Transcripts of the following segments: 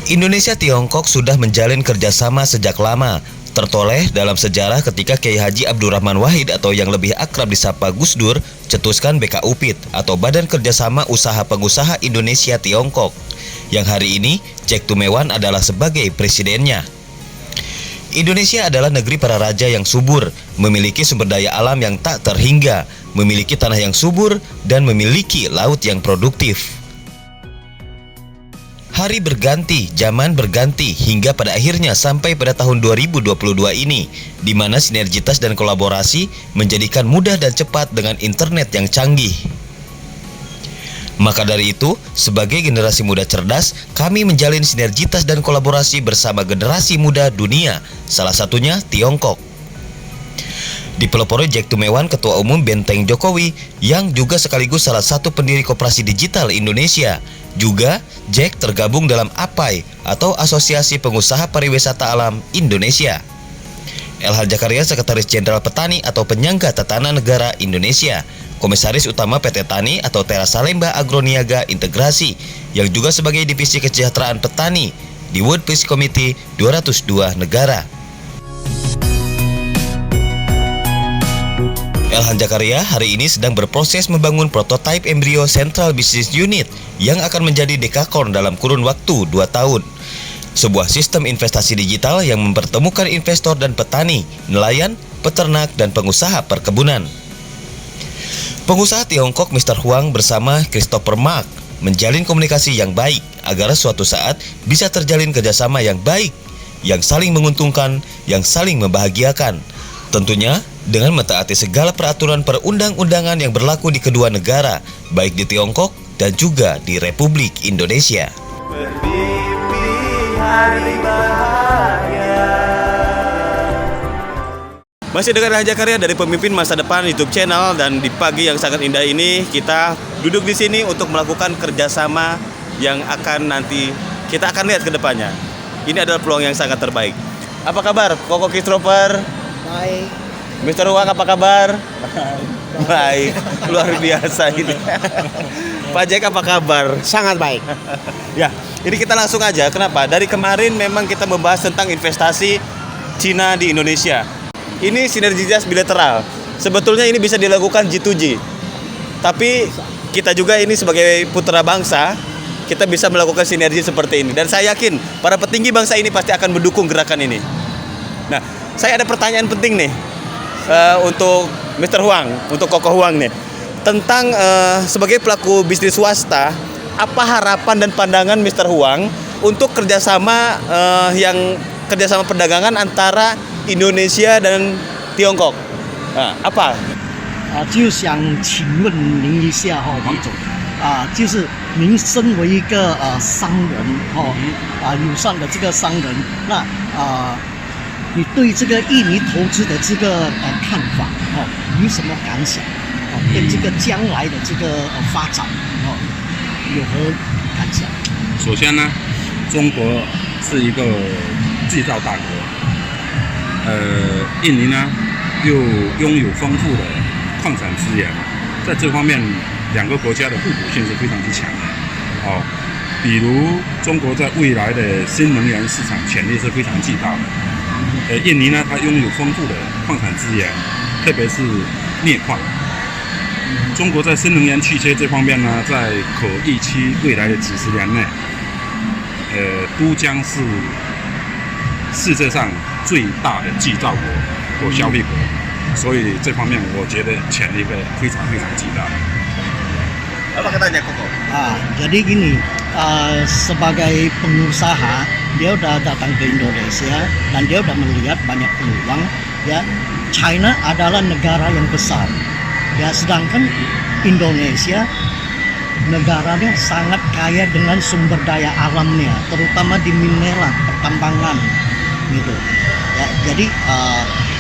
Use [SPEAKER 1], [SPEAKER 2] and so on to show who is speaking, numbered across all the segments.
[SPEAKER 1] Indonesia Tiongkok sudah menjalin kerjasama sejak lama. Tertoleh dalam sejarah ketika Kiai Haji Abdurrahman Wahid atau yang lebih akrab disapa Gus Dur cetuskan BKUPIT atau Badan Kerjasama Usaha Pengusaha Indonesia Tiongkok, yang hari ini Jack Tumewan adalah sebagai presidennya. Indonesia adalah negeri para raja yang subur, memiliki sumber daya alam yang tak terhingga, memiliki tanah yang subur, dan memiliki laut yang produktif. Hari berganti, zaman berganti, hingga pada akhirnya sampai pada tahun 2022 ini, di mana sinergitas dan kolaborasi menjadikan mudah dan cepat dengan internet yang canggih. Maka dari itu, sebagai generasi muda cerdas, kami menjalin sinergitas dan kolaborasi bersama generasi muda dunia, salah satunya Tiongkok. Dipelopori Jack Tumewan, Ketua Umum Benteng Jokowi, yang juga sekaligus salah satu pendiri Koperasi Digital Indonesia. Juga, Jack tergabung dalam APAI atau Asosiasi Pengusaha Pariwisata Alam Indonesia. Elhan Zakaria, Sekretaris Jenderal Petani atau Penyangga Tatanan Negara Indonesia, Komisaris Utama PT Tani atau Tera Salemba Agroniaga Integrasi, yang juga sebagai Divisi Kesejahteraan Petani di World Peace Committee 202 negara. Elhan Zakaria hari ini sedang berproses membangun prototipe embrio Central Business Unit yang akan menjadi dekakorn dalam kurun waktu 2 tahun. Sebuah sistem investasi digital yang mempertemukan investor dan petani, nelayan, peternak, dan pengusaha perkebunan. Pengusaha Tiongkok Mr. Huang bersama Christopher Mark menjalin komunikasi yang baik agar suatu saat bisa terjalin kerjasama yang baik, yang saling menguntungkan, yang saling membahagiakan. Tentunya dengan mentaati segala peraturan perundang-undangan yang berlaku di kedua negara, baik di Tiongkok dan juga di Republik Indonesia.
[SPEAKER 2] Bermimpi hari bahagia. Masih dengan Elhan Zakaria dari Pemimpin Masa Depan YouTube channel, dan di pagi yang sangat indah ini kita duduk di sini untuk melakukan kerjasama yang akan nanti kita akan lihat ke depannya. Ini adalah peluang yang sangat terbaik. Apa kabar, Koko Christopher?
[SPEAKER 3] Baik.
[SPEAKER 2] Mr. Huang, apa kabar? Baik, luar biasa ini. Pak Jack, apa kabar?
[SPEAKER 3] Sangat baik.
[SPEAKER 2] Ya, ini kita langsung aja. Kenapa? Dari kemarin memang kita membahas tentang investasi Cina di Indonesia. Ini sinergitas bilateral. Sebetulnya ini bisa dilakukan G2G. Tapi kita juga ini sebagai putra bangsa, kita bisa melakukan sinergi seperti ini. Dan saya yakin para petinggi bangsa ini pasti akan mendukung gerakan ini. Nah, saya ada pertanyaan penting nih. Untuk Mr. Huang, untuk Koko Huang nih, tentang sebagai pelaku bisnis swasta, apa harapan dan pandangan Mr. Huang untuk kerjasama kerjasama perdagangan antara Indonesia dan Tiongkok? Nah, apa?
[SPEAKER 3] 就想请问您一下哈，王总，就是您身为一个商人友善的这个商人，那你对这个印尼投资的这个看法有什么感想？跟这个将来的这个发展有何感想？
[SPEAKER 4] 首先呢，中国是一个制造大国，印尼呢又拥有丰富的矿产资源，在这方面两个国家的互补性是非常之强的。比如中国在未来的新能源市场潜力是非常巨大的。印尼呢，它拥有丰富的矿产资源，特别是镍矿。中国在新能源汽车这方面呢，在可预期未来的几十年内，都将是世界上最大的制造国或消费国，所以这方面我觉得潜力会非常非常巨大。
[SPEAKER 2] Apa katanya Koko?
[SPEAKER 3] Jadi gini, sebagai pengusaha dia udah datang ke Indonesia dan dia udah melihat banyak peluang. Ya, China adalah negara yang besar. Ya, sedangkan Indonesia negaranya sangat kaya dengan sumber daya alamnya, terutama di mineral, pertambangan, gitu. Ya, jadi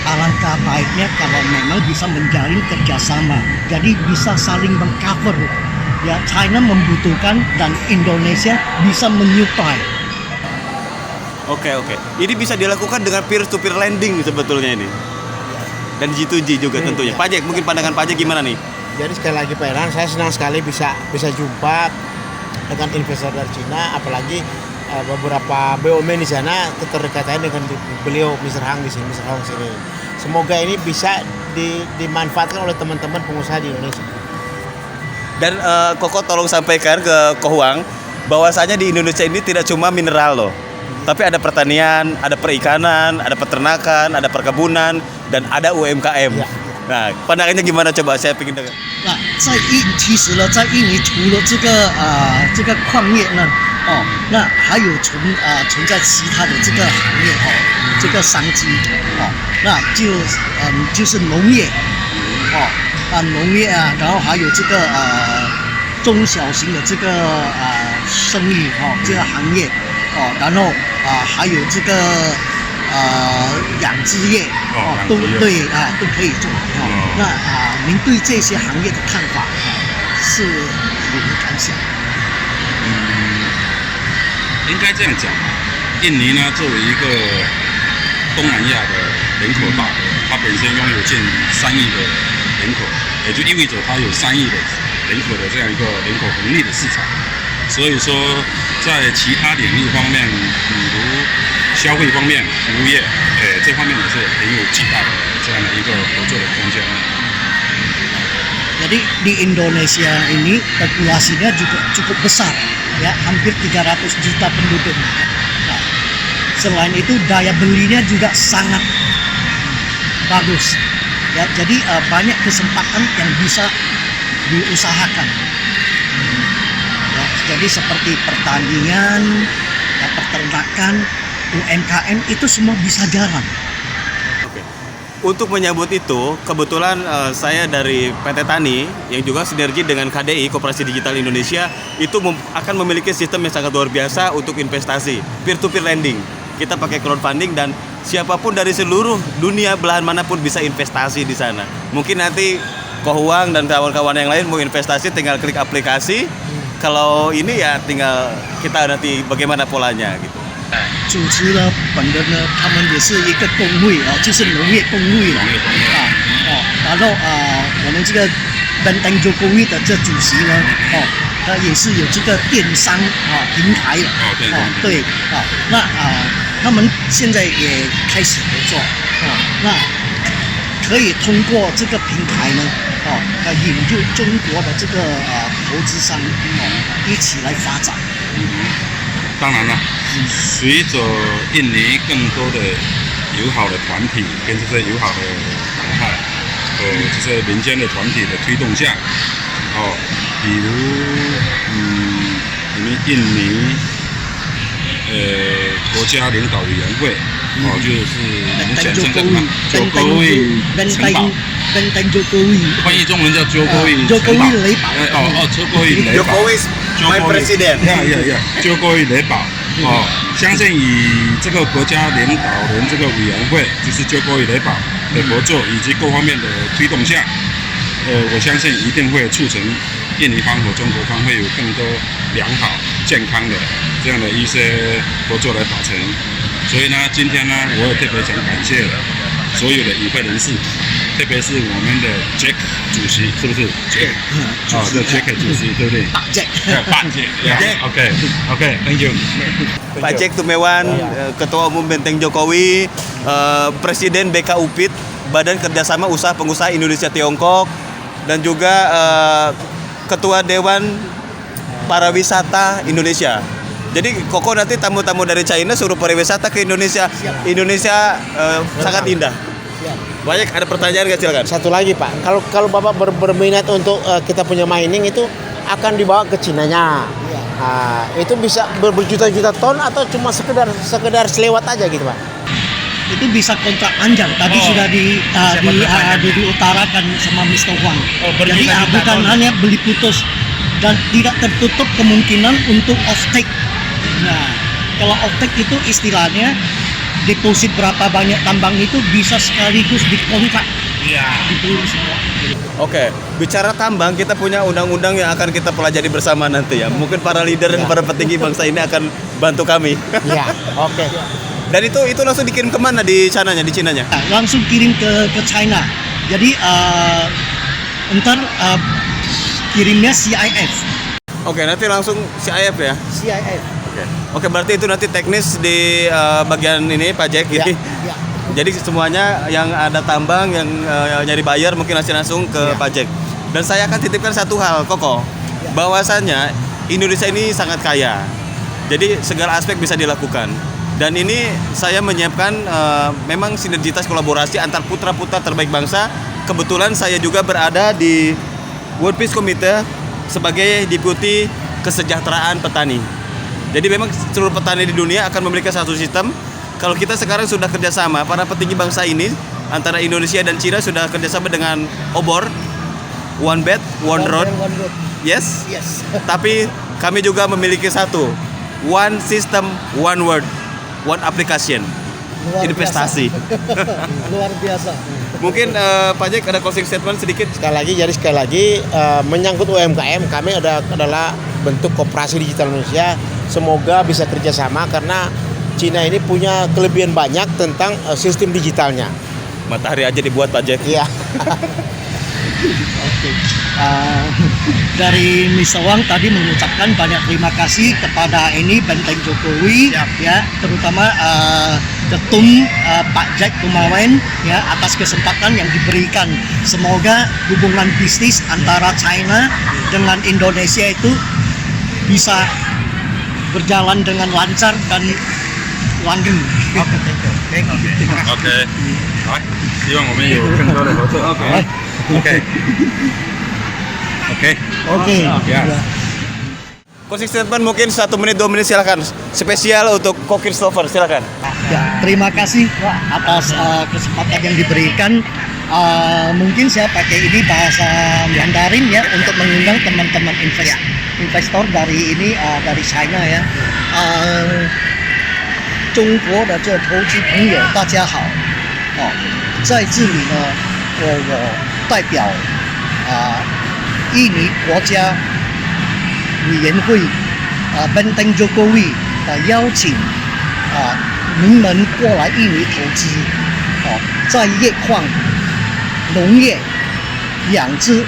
[SPEAKER 3] alangkah baiknya kalau memang bisa menjalin kerjasama, jadi bisa saling mengcover. Ya, China membutuhkan dan Indonesia bisa menyuplai.
[SPEAKER 2] Oke. Ini bisa dilakukan dengan peer-to-peer lending sebetulnya ini. Dan G2G juga tentunya. Pak Jack, mungkin pandangan Pak Jack gimana nih?
[SPEAKER 5] Jadi sekali lagi Pak Elhan, saya senang sekali bisa jumpa dengan investor dari Cina, apalagi beberapa BUMN di sana keterkaitannya dengan beliau Mr. Hang di sini, Mr. Hong sini. Semoga ini bisa dimanfaatkan oleh teman-teman pengusaha di Indonesia.
[SPEAKER 2] Dan Koko tolong sampaikan ke Huang bahwasanya di Indonesia ini tidak cuma mineral loh, tapi ada pertanian, ada perikanan, ada peternakan, ada perkebunan, dan ada UMKM.
[SPEAKER 5] Ya.
[SPEAKER 2] Nah, pandangannya gimana coba? Saya ingin dengar.
[SPEAKER 3] 那其实呢，在印尼除了这个矿业呢，那还有存在其他的这个行业这个商机那就是农业农业然后还有这个中小型的这个生意这个行业然后还有这个养殖业都对都可以做那您对这些行业的看法是如何感想？
[SPEAKER 4] 应该这样讲，印尼呢作为一个东南亚的人口大国，它本身拥有近3亿的人口，也就意味着它有3亿的人口的这样一个人口红利的市场。所以说，在其他领域方面，比如消费方面、服务业，这方面也是很有巨大的这样的一个合作的空间。
[SPEAKER 3] Jadi di Indonesia ini populasinya juga cukup besar, ya hampir 300 juta penduduk. Nah, selain itu daya belinya juga sangat bagus. Ya, jadi banyak kesempatan yang bisa diusahakan. Ya, jadi seperti pertanian, ya, peternakan, UMKM itu semua bisa jalan.
[SPEAKER 2] Untuk menyambut itu, kebetulan saya dari PT Tani yang juga sinergi dengan KDI Koperasi Digital Indonesia itu akan memiliki sistem yang sangat luar biasa untuk investasi, peer-to-peer lending. Kita pakai crowdfunding dan siapapun dari seluruh dunia belahan manapun bisa investasi di sana. Mungkin nanti Ko Huang dan kawan-kawan yang lain mau investasi tinggal klik aplikasi. Kalau ini ya tinggal kita nanti bagaimana polanya gitu.
[SPEAKER 3] 主持了本人呢，他们也是一个工会就是农业工会然后我们这个Benteng Jokowi的这主席呢，他也是有这个电商平台的对那他们现在也开始合作那可以通过这个平台呢引入中国的这个投资商一起来发展。
[SPEAKER 4] 当然了，随着印尼更多的友好的团体跟这些友好的党派这些民间的团体的推动下，比如你们印尼国家领导委员会就是我们简称叫什么？Jokowi城堡。
[SPEAKER 3] Benteng Jokowi，
[SPEAKER 4] 翻译中文叫 Jokowi
[SPEAKER 3] 雷堡。
[SPEAKER 4] Jokowi 雷堡。
[SPEAKER 2] My President。Jokowi
[SPEAKER 4] 雷堡。相信以这个国家领导人这个委员会，就是 Jokowi 雷堡的合作以及各方面的推动下，我相信一定会促成印尼方和中国方会有更多良好、健康的这样的一些合作来达成。所以呢，今天呢，我也特别想感谢所有的与会人士。特别是我们的 Jack 主席，是不是 ？Jack， 这 Jack 主席对不对？
[SPEAKER 3] 大 Jack，
[SPEAKER 4] 大 Jack，OK，Thank you。
[SPEAKER 2] Pak Jack Tumewan, Ketua Umum Benteng Jokowi, Presiden BK UPIT, Badan Kerjasama Usaha Pengusaha Indonesia Tiongkok, dan juga Ketua Dewan Pariwisata Indonesia. Jadi Koko nanti tamu-tamu dari China suruh pariwisata ke Indonesia. Indonesia sangat indah. Banyak ada pertanyaan nggak, silakan.
[SPEAKER 5] Satu lagi Pak, kalau Bapak berminat untuk kita punya mining itu akan dibawa ke Cinanya. Itu bisa berjuta-juta ton atau cuma sekedar selewat aja gitu Pak?
[SPEAKER 3] Itu bisa kontrak panjang. Tadi sudah diutarakan sama Mr. Huang. Jadi bukan hanya beli putus dan tidak tertutup kemungkinan untuk off-take. Nah, kalau off-take itu istilahnya deposit berapa banyak tambang itu bisa sekaligus dikontrak. Iya. Dibeli semua.
[SPEAKER 2] Oke, bicara tambang, kita punya undang-undang yang akan kita pelajari bersama nanti ya. Mungkin para leader dan para petinggi bangsa ini akan bantu kami.
[SPEAKER 5] Iya, oke.
[SPEAKER 2] Dan itu langsung dikirim kemana di Cinanya?
[SPEAKER 3] Langsung kirim ke China. Jadi ntar kirimnya CIF.
[SPEAKER 2] Oke, nanti langsung CIF ya.
[SPEAKER 3] CIF.
[SPEAKER 2] Oke, berarti itu nanti teknis di bagian ini Pak Jack.
[SPEAKER 5] Ya,
[SPEAKER 2] Jadi,
[SPEAKER 5] ya.
[SPEAKER 2] jadi semuanya yang ada tambang, yang nyari buyer mungkin langsung ke
[SPEAKER 5] Ya.
[SPEAKER 2] Pak Jack. Dan saya akan titipkan satu hal, Koko. Bahwasannya Indonesia ini sangat kaya. Jadi segala aspek bisa dilakukan. Dan ini saya menyiapkan memang sinergitas kolaborasi antar putra-putra terbaik bangsa. Kebetulan saya juga berada di World Peace Committee sebagai Deputi Kesejahteraan Petani. Jadi memang seluruh petani di dunia akan memiliki satu sistem. Kalau kita sekarang sudah kerjasama, para petinggi bangsa ini antara Indonesia dan Cina sudah kerjasama dengan OBOR, One Belt, One Road.
[SPEAKER 3] One road.
[SPEAKER 2] Yes.
[SPEAKER 3] Yes.
[SPEAKER 2] Tapi kami juga memiliki satu, One System, One Word, One Application.
[SPEAKER 3] Luar
[SPEAKER 2] Investasi.
[SPEAKER 3] biasa. Luar biasa.
[SPEAKER 2] Mungkin Pak Jack ada closing statement sedikit.
[SPEAKER 5] Sekali lagi menyangkut UMKM, kami adalah bentuk koperasi digital Indonesia. Semoga bisa kerjasama karena Cina ini punya kelebihan banyak tentang sistem digitalnya.
[SPEAKER 2] Matahari aja dibuat Pak Jack.
[SPEAKER 5] Iya.
[SPEAKER 3] Oke. Dari Misawang tadi mengucapkan banyak terima kasih kepada ini Benteng Jokowi, ya, terutama Ketum Pak Jack Tumawen, ya, atas kesempatan yang diberikan. Semoga hubungan bisnis antara China dengan Indonesia itu bisa berjalan dengan lancar dan langgeng.
[SPEAKER 4] OK，好，希望我们有更多的合作。OK，OK，OK，
[SPEAKER 3] Oke.
[SPEAKER 4] Ya.
[SPEAKER 2] Closing statement mungkin 1 menit 2 menit silakan. Spesial untuk Ko Christopher silakan.
[SPEAKER 3] Ya, terima kasih atas kesempatan yang diberikan. Mungkin saya pakai ini bahasa Mandarin ya untuk mengundang teman-teman investor dari ini dari China ya. 中国的这投资朋友大家好，在这里呢，我代表印尼国家委员会Benteng Jokowi 邀请您们过来印尼投资，在业矿、农业、养殖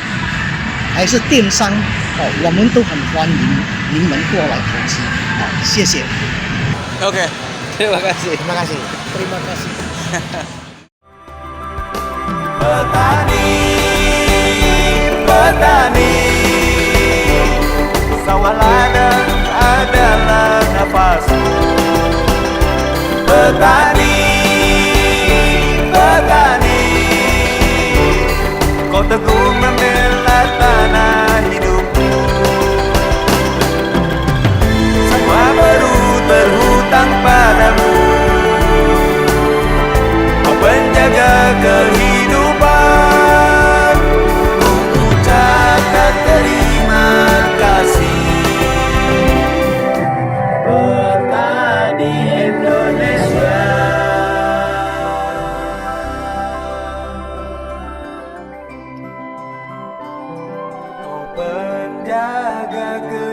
[SPEAKER 3] 还是电商，我们都很欢迎您们过来投资，谢谢。
[SPEAKER 2] Oke. Terima kasih.
[SPEAKER 5] Terima kasih.
[SPEAKER 3] Terima kasih.
[SPEAKER 6] Petani, sawah ladang adalah nafasku. Petani, kau teguh membela tanah hidupku. Semua berhutang padamu, kau penjaga kehidupan. Ku ucapkan terima kasih. Petani Indonesia, kau penjaga kehidupan.